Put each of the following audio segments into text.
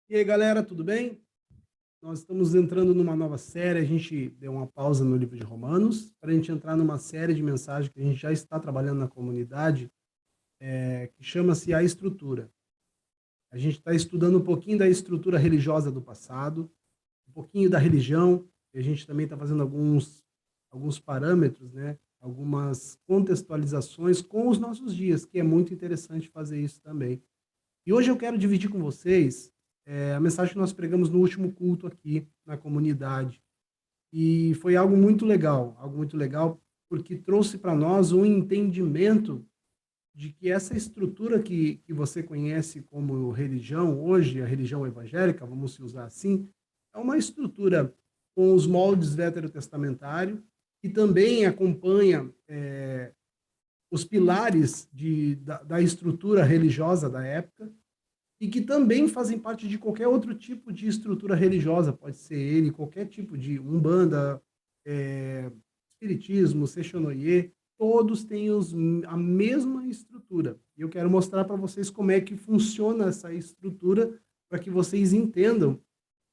E aí, galera, tudo bem? Nós estamos entrando numa nova série. A gente deu uma pausa no livro de Romanos para a gente entrar numa série de mensagens que a gente já está trabalhando na comunidade, que chama-se A Estrutura. A gente está estudando um pouquinho da estrutura religiosa do passado, um pouquinho da religião, e a gente também está fazendo alguns parâmetros, né? Algumas contextualizações com os nossos dias, que é muito interessante fazer isso também. E hoje eu quero dividir com vocês a mensagem que nós pregamos no último culto aqui na comunidade. E foi algo muito legal, porque trouxe para nós um entendimento de que essa estrutura que você conhece como religião hoje, a religião evangélica, vamos usar assim, é uma estrutura com os moldes veterotestamentários, que também acompanha os pilares da estrutura religiosa da época, e que também fazem parte de qualquer outro tipo de estrutura religiosa, pode ser ele, qualquer tipo de umbanda, espiritismo, seixonoye, todos têm a mesma estrutura. E eu quero mostrar para vocês como é que funciona essa estrutura, para que vocês entendam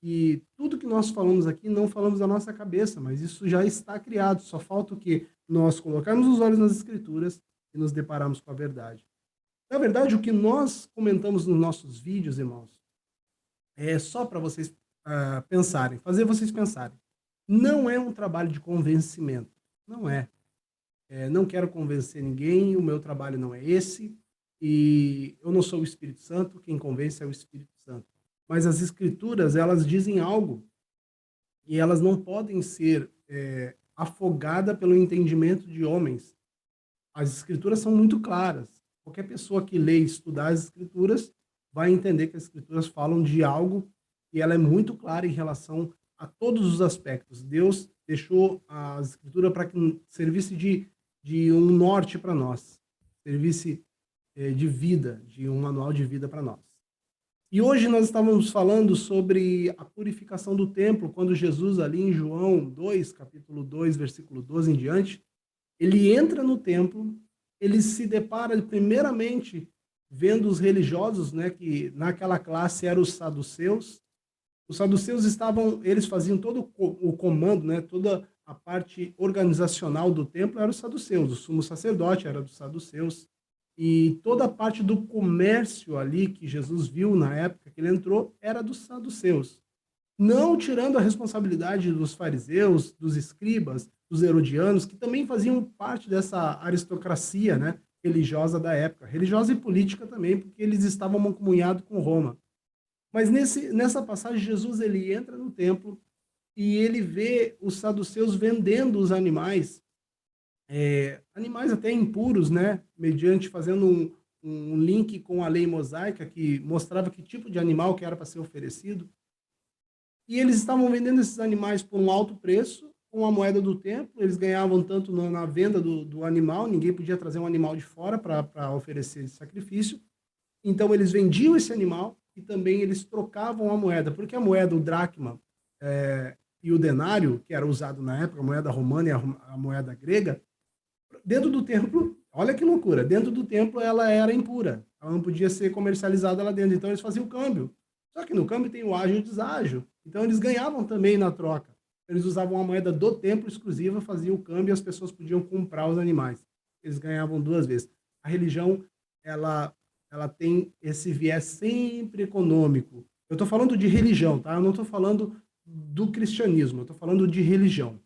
que tudo que nós falamos aqui não falamos da nossa cabeça, mas isso já está criado, só falta o que nós colocarmos os olhos nas escrituras e nos depararmos com a verdade. Na verdade, o que nós comentamos nos nossos vídeos, irmãos, é só para vocês pensarem, fazer vocês pensarem. Não é um trabalho de convencimento. Não é. Não quero convencer ninguém, o meu trabalho não é esse, e eu não sou o Espírito Santo, quem convence é o Espírito Santo. Mas as Escrituras, elas dizem algo, e elas não podem ser afogadas pelo entendimento de homens. As Escrituras são muito claras. Qualquer pessoa que lê e estudar as Escrituras vai entender que as Escrituras falam de algo e ela é muito clara em relação a todos os aspectos. Deus deixou a Escritura para que servisse de um norte para nós, servisse de vida, de um manual de vida para nós. E hoje nós estávamos falando sobre a purificação do templo, quando Jesus, ali em João 2, capítulo 2, versículo 12 em diante, ele entra no templo, ele se depara primeiramente vendo os religiosos, né, que naquela classe eram os saduceus. Os saduceus eles faziam todo o comando, né, toda a parte organizacional do templo era os saduceus, o sumo sacerdote era dos saduceus, e toda a parte do comércio ali que Jesus viu na época que ele entrou era dos saduceus. Não tirando a responsabilidade dos fariseus, dos escribas, dos herodianos, que também faziam parte dessa aristocracia, né, religiosa da época, religiosa e política também, porque eles estavam mancomunhados com Roma. Mas nessa passagem, Jesus ele entra no templo e ele vê os saduceus vendendo os animais, animais até impuros, né, mediante fazendo um link com a lei mosaica, que mostrava que tipo de animal que era para ser oferecido. E eles estavam vendendo esses animais por um alto preço, com a moeda do templo, eles ganhavam tanto na venda do animal, ninguém podia trazer um animal de fora para oferecer esse sacrifício, então eles vendiam esse animal e também eles trocavam a moeda, porque a moeda, o dracma e o denário, que era usado na época, a moeda romana e a moeda grega, dentro do templo, olha que loucura, dentro do templo ela era impura, ela não podia ser comercializada lá dentro, então eles faziam o câmbio. Só que no câmbio tem o ágio e o deságio, então eles ganhavam também na troca. Eles usavam a moeda do templo exclusiva, faziam o câmbio e as pessoas podiam comprar os animais. Eles ganhavam duas vezes. A religião, ela tem esse viés sempre econômico. Eu estou falando de religião, tá? Eu não estou falando do cristianismo, eu estou falando de religião.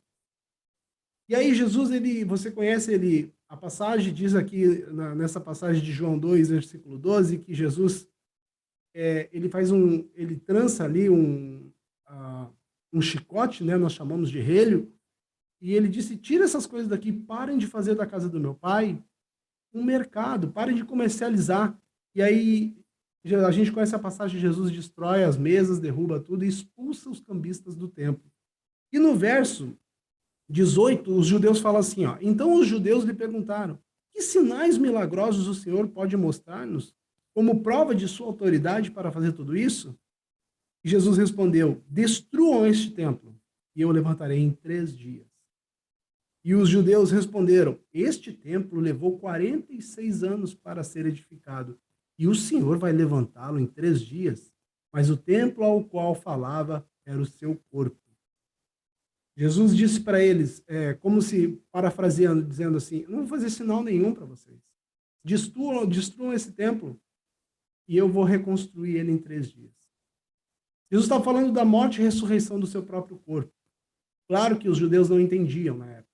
E aí Jesus, você conhece a passagem, diz aqui nessa passagem de João 2, versículo 12, que Jesus, ele trança ali um chicote, né, nós chamamos de relho, e ele disse, tira essas coisas daqui, parem de fazer da casa do meu pai um mercado, parem de comercializar. E aí a gente conhece a passagem, Jesus destrói as mesas, derruba tudo e expulsa os cambistas do templo. E no verso 18, os judeus falam assim, ó, então os judeus lhe perguntaram, que sinais milagrosos o Senhor pode mostrar-nos como prova de sua autoridade para fazer tudo isso? E Jesus respondeu, destruam este templo e eu levantarei em 3 dias. E os judeus responderam, este templo levou 46 anos para ser edificado e o Senhor vai levantá-lo em 3 dias? mas o templo ao qual falava era o seu corpo. Jesus disse para eles, como se parafraseando, dizendo assim: não vou fazer sinal nenhum para vocês. Destruam esse templo e eu vou reconstruir ele em 3 dias. Jesus está falando da morte e ressurreição do seu próprio corpo. Claro que os judeus não entendiam na época.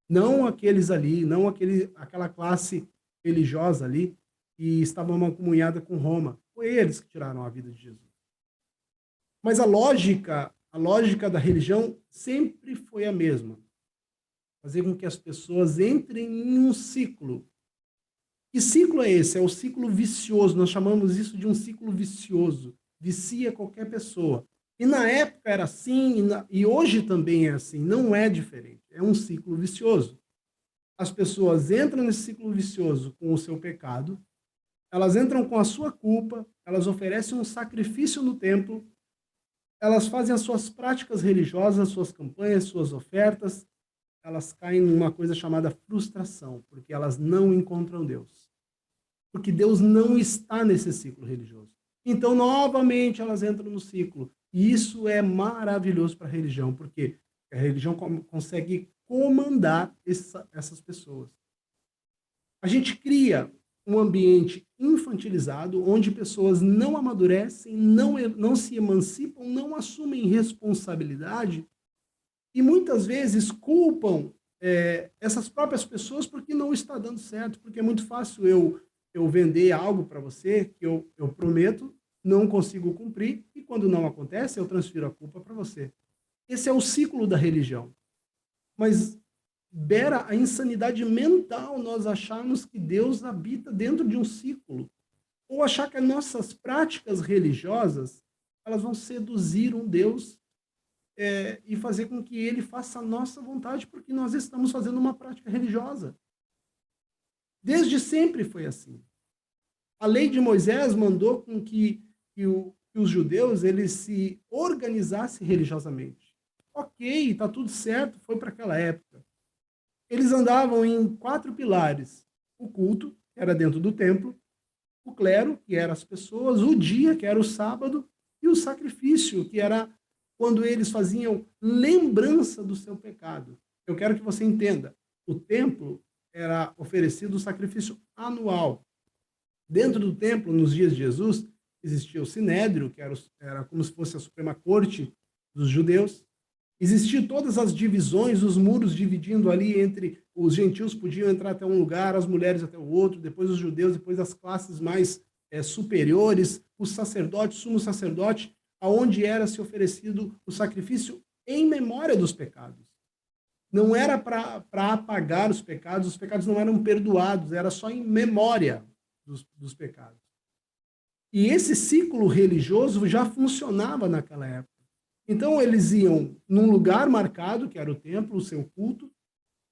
Não aqueles ali, não aquela classe religiosa ali que estava mancomunhada com Roma. Foi eles que tiraram a vida de Jesus. Mas a lógica da religião sempre foi a mesma. Fazer com que as pessoas entrem em um ciclo. Que ciclo é esse? É o ciclo vicioso. Nós chamamos isso de um ciclo vicioso. Vicia qualquer pessoa. E na época era assim, e hoje também é assim. Não é diferente. É um ciclo vicioso. As pessoas entram nesse ciclo vicioso com o seu pecado, elas entram com a sua culpa, elas oferecem um sacrifício no templo, elas fazem as suas práticas religiosas, suas campanhas, suas ofertas, elas caem numa coisa chamada frustração, porque elas não encontram Deus. Porque Deus não está nesse ciclo religioso. Então, novamente, elas entram no ciclo. E isso é maravilhoso para a religião, porque a religião consegue comandar essas pessoas. A gente cria um ambiente infantilizado, onde pessoas não amadurecem, não se emancipam, não assumem responsabilidade e muitas vezes culpam essas próprias pessoas porque não está dando certo, porque é muito fácil eu vender algo para você que eu prometo, não consigo cumprir, e quando não acontece, eu transfiro a culpa para você. Esse é o ciclo da religião. Mas beira a insanidade mental nós acharmos que Deus habita dentro de um ciclo, ou achar que as nossas práticas religiosas elas vão seduzir um Deus e fazer com que ele faça a nossa vontade, porque nós estamos fazendo uma prática religiosa. Desde sempre foi assim. A lei de Moisés mandou com que os judeus eles se organizassem religiosamente. Ok, está tudo certo, foi para aquela época. Eles andavam em 4 pilares: o culto, que era dentro do templo, o clero, que eram as pessoas, o dia, que era o sábado, e o sacrifício, que era quando eles faziam lembrança do seu pecado. Eu quero que você entenda, o templo era oferecido o sacrifício anual. Dentro do templo, nos dias de Jesus, existia o Sinédrio, que era como se fosse a Suprema Corte dos judeus. Existiam todas as divisões, os muros dividindo ali entre os gentios podiam entrar até um lugar, as mulheres até o outro, depois os judeus, depois as classes mais superiores, os sacerdotes, sumo sacerdote, aonde era se oferecido o sacrifício em memória dos pecados. Não era para apagar os pecados não eram perdoados, era só em memória dos pecados. E esse ciclo religioso já funcionava naquela época. Então, eles iam num lugar marcado, que era o templo, o seu culto.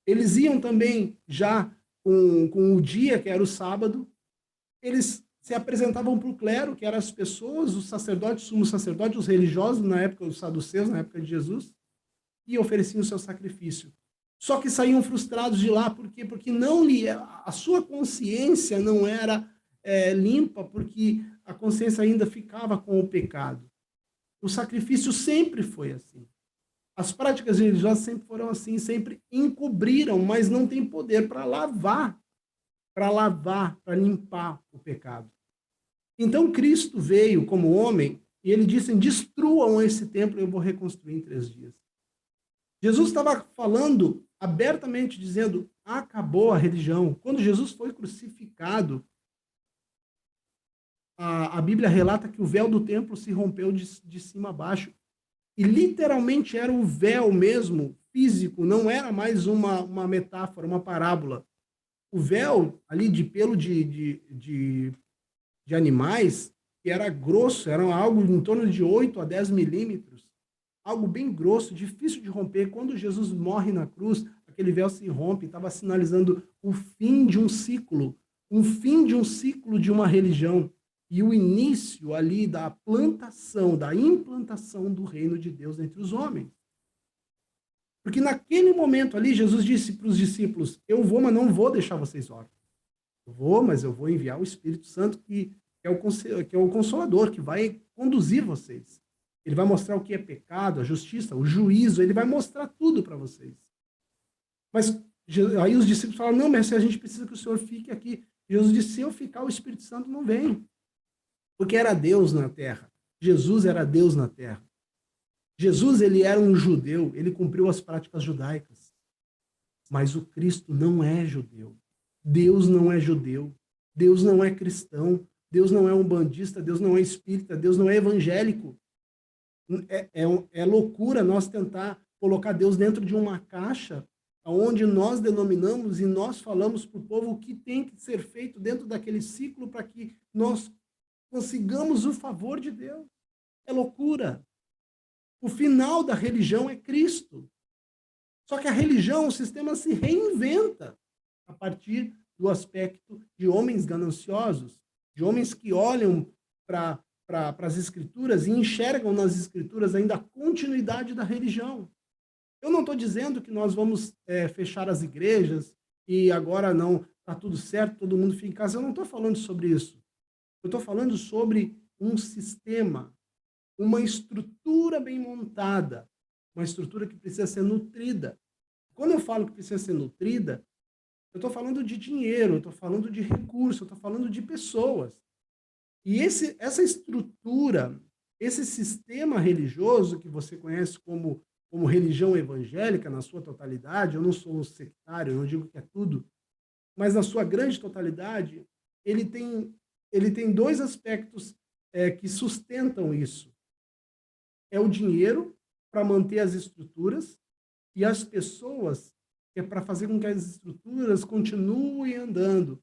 Eles iam também já com o dia, que era o sábado. Eles se apresentavam para o clero, que eram as pessoas, os sacerdotes, sumo sacerdote, os religiosos, na época, os saduceus, na época de Jesus, e ofereciam o seu sacrifício. Só que saíam frustrados de lá, por quê? Porque a sua consciência não era limpa, porque a consciência ainda ficava com o pecado. O sacrifício sempre foi assim. As práticas religiosas sempre foram assim, sempre encobriram, mas não tem poder para lavar, para limpar o pecado. Então Cristo veio como homem e ele disse: destruam esse templo e eu vou reconstruir em 3 dias. Jesus estava falando abertamente, dizendo: acabou a religião. Quando Jesus foi crucificado, a Bíblia relata que o véu do templo se rompeu de cima a baixo. E literalmente era o véu mesmo, físico, não era mais uma metáfora, uma parábola. O véu ali de pelo de animais, que era grosso, era algo em torno de 8 a 10 milímetros, algo bem grosso, difícil de romper. Quando Jesus morre na cruz, aquele véu se rompe, estava sinalizando o fim de um ciclo de uma religião. E o início ali da plantação, da implantação do reino de Deus entre os homens. Porque naquele momento ali, Jesus disse para os discípulos: eu vou, mas não vou deixar vocês órfãos. Eu vou, mas eu vou enviar o Espírito Santo que que é o Consolador, que vai conduzir vocês. Ele vai mostrar o que é pecado, a justiça, o juízo, ele vai mostrar tudo para vocês. Mas aí os discípulos falaram, não, mestre, a gente precisa que o Senhor fique aqui. Jesus disse, se eu ficar, o Espírito Santo não vem. Porque era Deus na terra. Jesus era Deus na terra. Jesus, ele era um judeu, ele cumpriu as práticas judaicas. Mas o Cristo não é judeu. Deus não é judeu. Deus não é cristão. Deus não é umbandista. Deus não é espírita. Deus não é evangélico. É loucura nós tentar colocar Deus dentro de uma caixa onde nós denominamos e nós falamos para o povo o que tem que ser feito dentro daquele ciclo para que nós consigamos o favor de Deus. É loucura. O final da religião é Cristo. Só que a religião, o sistema se reinventa a partir do aspecto de homens gananciosos, de homens que olham para as escrituras e enxergam nas escrituras ainda a continuidade da religião. Eu não estou dizendo que nós vamos fechar as igrejas e agora não, está tudo certo, todo mundo fica em casa. Eu não estou falando sobre isso. Eu estou falando sobre um sistema, uma estrutura bem montada, uma estrutura que precisa ser nutrida. Quando eu falo que precisa ser nutrida, eu estou falando de dinheiro, eu estou falando de recurso, eu estou falando de pessoas. E essa estrutura, esse sistema religioso que você conhece como religião evangélica na sua totalidade, eu não sou um sectário, eu não digo que é tudo, mas na sua grande totalidade, ele tem dois aspectos que sustentam isso. É o dinheiro para manter as estruturas e as pessoas, que é para fazer com que as estruturas continuem andando.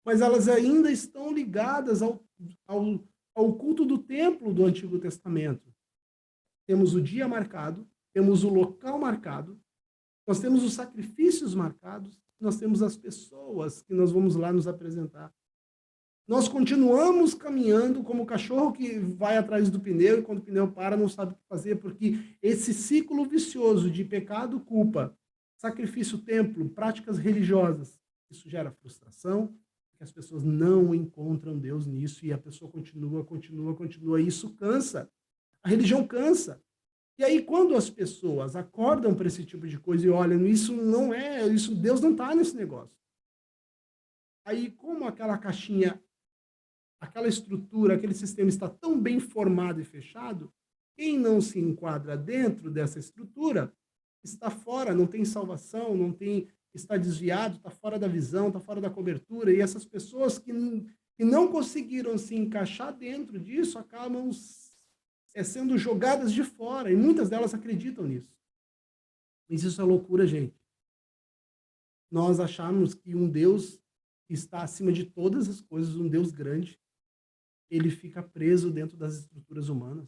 Mas elas ainda estão ligadas ao culto do templo do Antigo Testamento. Temos o dia marcado, temos o local marcado, nós temos os sacrifícios marcados, nós temos as pessoas que nós vamos lá nos apresentar. Nós continuamos caminhando como o cachorro que vai atrás do pneu e quando o pneu para não sabe o que fazer, porque esse ciclo vicioso de pecado, culpa, sacrifício, templo, práticas religiosas, isso gera frustração, porque as pessoas não encontram Deus nisso e a pessoa continua, e isso cansa. A religião cansa. E aí, quando as pessoas acordam para esse tipo de coisa e olham, isso não é, isso, Deus não está nesse negócio. Aí, como aquela caixinha, aquela estrutura, aquele sistema está tão bem formado e fechado, quem não se enquadra dentro dessa estrutura está fora, não tem salvação, não tem, está desviado, está fora da visão, está fora da cobertura. E essas pessoas que não conseguiram se encaixar dentro disso acabam sendo jogadas de fora, e muitas delas acreditam nisso. Mas isso é loucura, gente. Nós achamos que um Deus que está acima de todas as coisas, um Deus grande, ele fica preso dentro das estruturas humanas.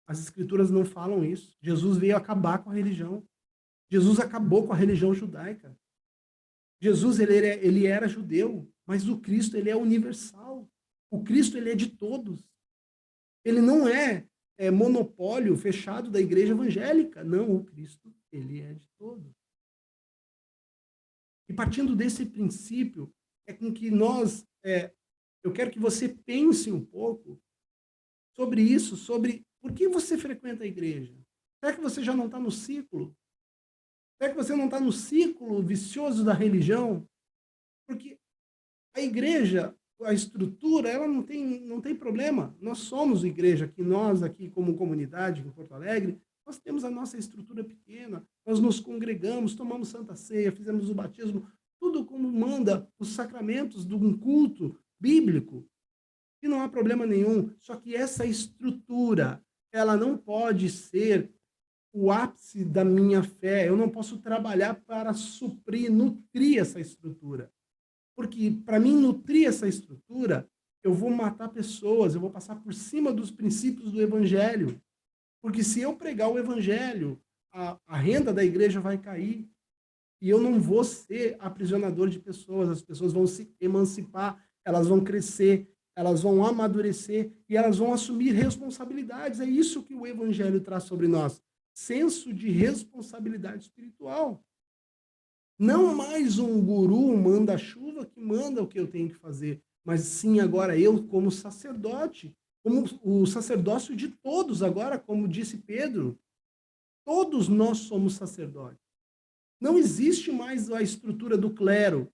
As escrituras não falam isso. Jesus veio acabar com a religião. Jesus acabou com a religião judaica. Jesus, ele era judeu, mas o Cristo, ele é universal. O Cristo, ele é de todos. Ele não é monopólio fechado da igreja evangélica. Não, o Cristo, ele é de todos. E partindo desse princípio, é com que eu quero que você pense um pouco sobre isso, sobre por que você frequenta a igreja. Será que você já não está no ciclo? Será que você não está no ciclo vicioso da religião? Porque a igreja, a estrutura, ela não tem problema. Nós somos igreja, que nós aqui como comunidade em Porto Alegre, nós temos a nossa estrutura pequena, nós nos congregamos, tomamos Santa Ceia, fizemos o batismo, tudo como manda os sacramentos de um culto bíblico, e não há problema nenhum. Só que essa estrutura, ela não pode ser o ápice da minha fé. Eu não posso trabalhar para suprir, nutrir essa estrutura. Porque para mim nutrir essa estrutura, eu vou matar pessoas, eu vou passar por cima dos princípios do evangelho. Porque se eu pregar o evangelho, a renda da igreja vai cair. E eu não vou ser aprisionador de pessoas. As pessoas vão se emancipar, elas vão crescer, elas vão amadurecer e elas vão assumir responsabilidades. É isso que o evangelho traz sobre nós. Senso de responsabilidade espiritual. Não mais um guru, um manda-chuva que manda o que eu tenho que fazer, mas sim agora eu como sacerdote, como o sacerdócio de todos agora, como disse Pedro, todos nós somos sacerdotes. Não existe mais a estrutura do clero,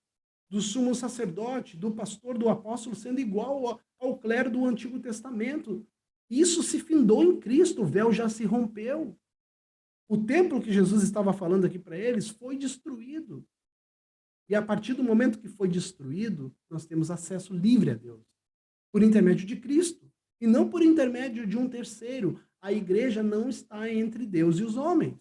do sumo sacerdote, do pastor, do apóstolo, sendo igual ao clero do Antigo Testamento. Isso se findou em Cristo, o véu já se rompeu. O templo que Jesus estava falando aqui para eles foi destruído. E a partir do momento que foi destruído, nós temos acesso livre a Deus, por intermédio de Cristo, e não por intermédio de um terceiro. A igreja não está entre Deus e os homens.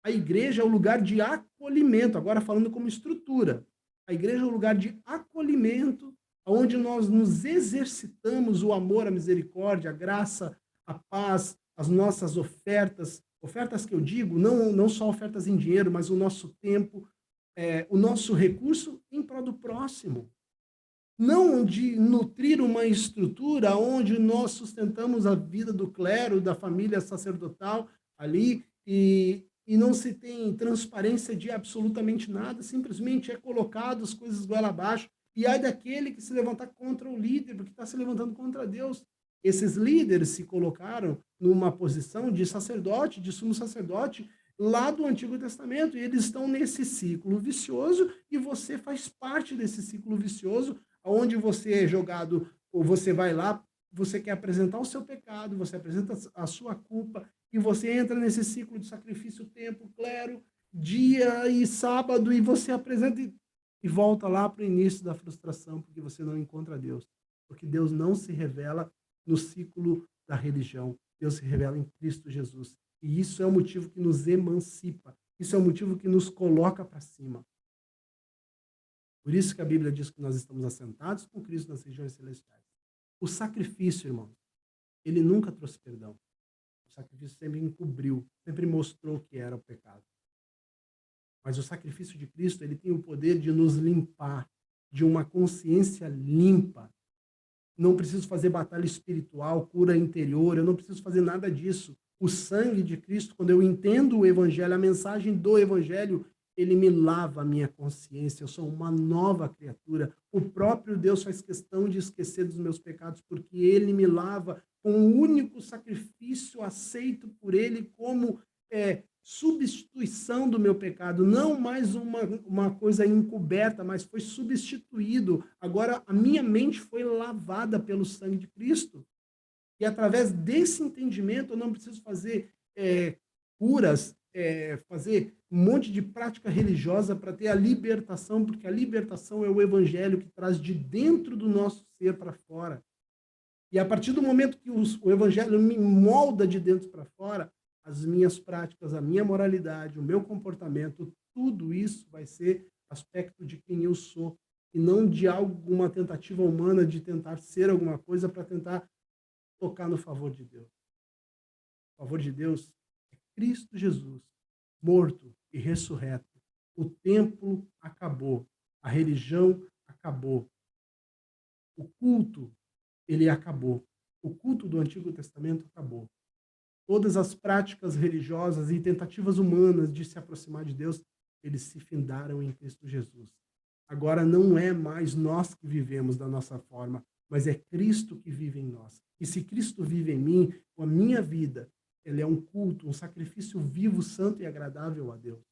A igreja é o lugar de acolhimento, agora falando como estrutura. A igreja é o lugar de acolhimento, onde nós nos exercitamos o amor, a misericórdia, a graça, a paz, as nossas ofertas, ofertas que eu digo, não só ofertas em dinheiro, mas o nosso tempo, o nosso recurso em prol do próximo. Não de nutrir uma estrutura onde nós sustentamos a vida do clero, da família sacerdotal ali, e não se tem transparência de absolutamente nada, simplesmente é colocado as coisas goela abaixo, e ai daquele que se levantar contra o líder, porque está se levantando contra Deus. Esses líderes se colocaram numa posição de sacerdote, de sumo sacerdote, lá do Antigo Testamento, e eles estão nesse ciclo vicioso, e você faz parte desse ciclo vicioso, onde você é jogado, ou você vai lá, você quer apresentar o seu pecado, você apresenta a sua culpa, e você entra nesse ciclo de sacrifício, tempo, clero, dia e sábado, e você apresenta e volta lá para o início da frustração, porque você não encontra Deus. Porque Deus não se revela no ciclo da religião. Deus se revela em Cristo Jesus. E isso é o motivo que nos emancipa. Isso é o motivo que nos coloca para cima. Por isso que a Bíblia diz que nós estamos assentados com Cristo nas regiões celestiais. O sacrifício, irmão, ele nunca trouxe perdão. O sacrifício sempre encobriu, sempre mostrou que era o pecado. Mas o sacrifício de Cristo, ele tem o poder de nos limpar, de uma consciência limpa. Não preciso fazer batalha espiritual, cura interior, eu não preciso fazer nada disso. O sangue de Cristo, quando eu entendo o Evangelho, a mensagem do Evangelho, ele me lava a minha consciência, eu sou uma nova criatura. O próprio Deus faz questão de esquecer dos meus pecados, porque ele me lava com o único sacrifício aceito por ele como substituição do meu pecado, não mais uma coisa encoberta, mas foi substituído. Agora a minha mente foi lavada pelo sangue de Cristo. E através desse entendimento eu não preciso fazer curas, fazer um monte de prática religiosa para ter a libertação, porque a libertação é o evangelho que traz de dentro do nosso ser para fora. E a partir do momento que o evangelho me molda de dentro para fora, as minhas práticas, a minha moralidade, o meu comportamento, tudo isso vai ser aspecto de quem eu sou, e não de alguma tentativa humana de tentar ser alguma coisa para tentar tocar no favor de Deus. O favor de Deus é Cristo Jesus, morto e ressurreto. O templo acabou, a religião acabou, o culto, ele acabou. O culto do Antigo Testamento acabou. Todas as práticas religiosas e tentativas humanas de se aproximar de Deus, eles se findaram em Cristo Jesus. Agora não é mais nós que vivemos da nossa forma, mas é Cristo que vive em nós. E se Cristo vive em mim, a minha vida, ele é um culto, um sacrifício vivo, santo e agradável a Deus.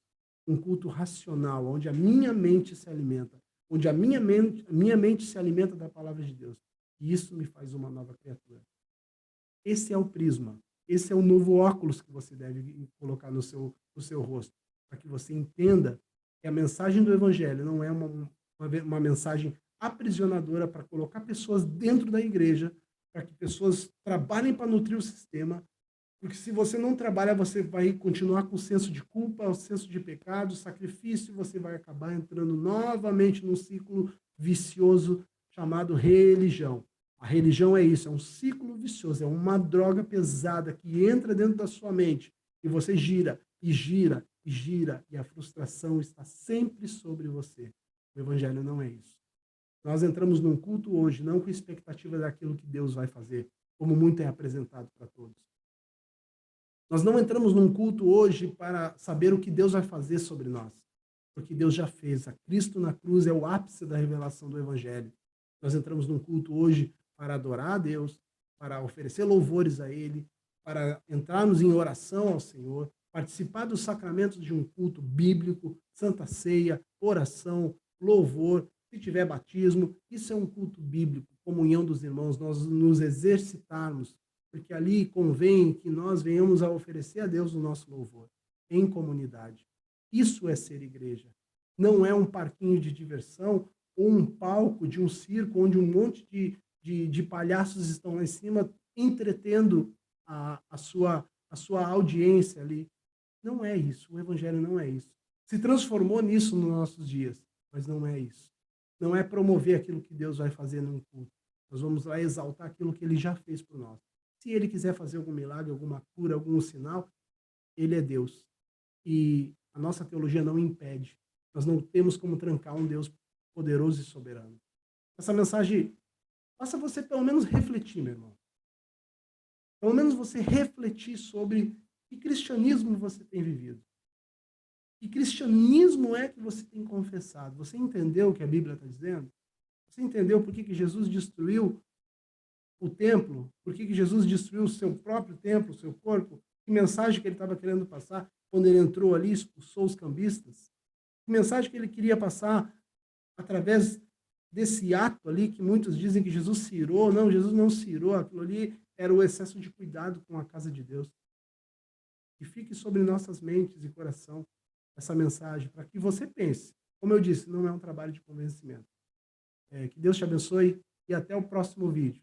Um culto racional, onde a minha mente se alimenta, onde a minha mente se alimenta da palavra de Deus. E isso me faz uma nova criatura. Esse é o prisma. Esse é o novo óculos que você deve colocar no seu rosto, para que você entenda que a mensagem do Evangelho não é uma mensagem aprisionadora para colocar pessoas dentro da igreja, para que pessoas trabalhem para nutrir o sistema, porque se você não trabalha, você vai continuar com o senso de culpa, o senso de pecado, sacrifício, você vai acabar entrando novamente num ciclo vicioso chamado religião. A religião é isso, é um ciclo vicioso, é uma droga pesada que entra dentro da sua mente e você gira, e gira, e gira, e a frustração está sempre sobre você. O evangelho não é isso. Nós entramos num culto hoje, não com expectativa daquilo que Deus vai fazer, como muito é apresentado para todos. Nós não entramos num culto hoje para saber o que Deus vai fazer sobre nós, porque Deus já fez. A Cristo na cruz é o ápice da revelação do evangelho. Nós entramos num culto hoje para adorar a Deus, para oferecer louvores a Ele, para entrarmos em oração ao Senhor, participar dos sacramentos de um culto bíblico, Santa Ceia, oração, louvor, se tiver batismo. Isso é um culto bíblico, comunhão dos irmãos, nós nos exercitarmos, porque ali convém que nós venhamos a oferecer a Deus o nosso louvor, em comunidade. Isso é ser igreja. Não é um parquinho de diversão ou um palco de um circo onde um monte de palhaços estão lá em cima entretendo a sua audiência ali. Não é isso. O evangelho não é isso. Se transformou nisso nos nossos dias, mas não é isso. Não é promover aquilo que Deus vai fazer num culto. Nós vamos lá exaltar aquilo que Ele já fez por nós. Se Ele quiser fazer algum milagre, alguma cura, algum sinal, Ele é Deus. E a nossa teologia não impede. Nós não temos como trancar um Deus poderoso e soberano. Essa mensagem, faça você pelo menos refletir, meu irmão. Pelo menos você refletir sobre que cristianismo você tem vivido. Que cristianismo é que você tem confessado? Você entendeu o que a Bíblia está dizendo? Você entendeu por que Jesus destruiu o templo? Por que Jesus destruiu o seu próprio templo, o seu corpo? Que mensagem que ele estava querendo passar quando ele entrou ali e expulsou os cambistas? Que mensagem que ele queria passar através desse ato ali que muitos dizem que Jesus se irou? Não, Jesus não se irou. Aquilo ali era o excesso de cuidado com a casa de Deus. Que fique sobre nossas mentes e coração essa mensagem, para que você pense. Como eu disse, não é um trabalho de convencimento. Que Deus te abençoe e até o próximo vídeo.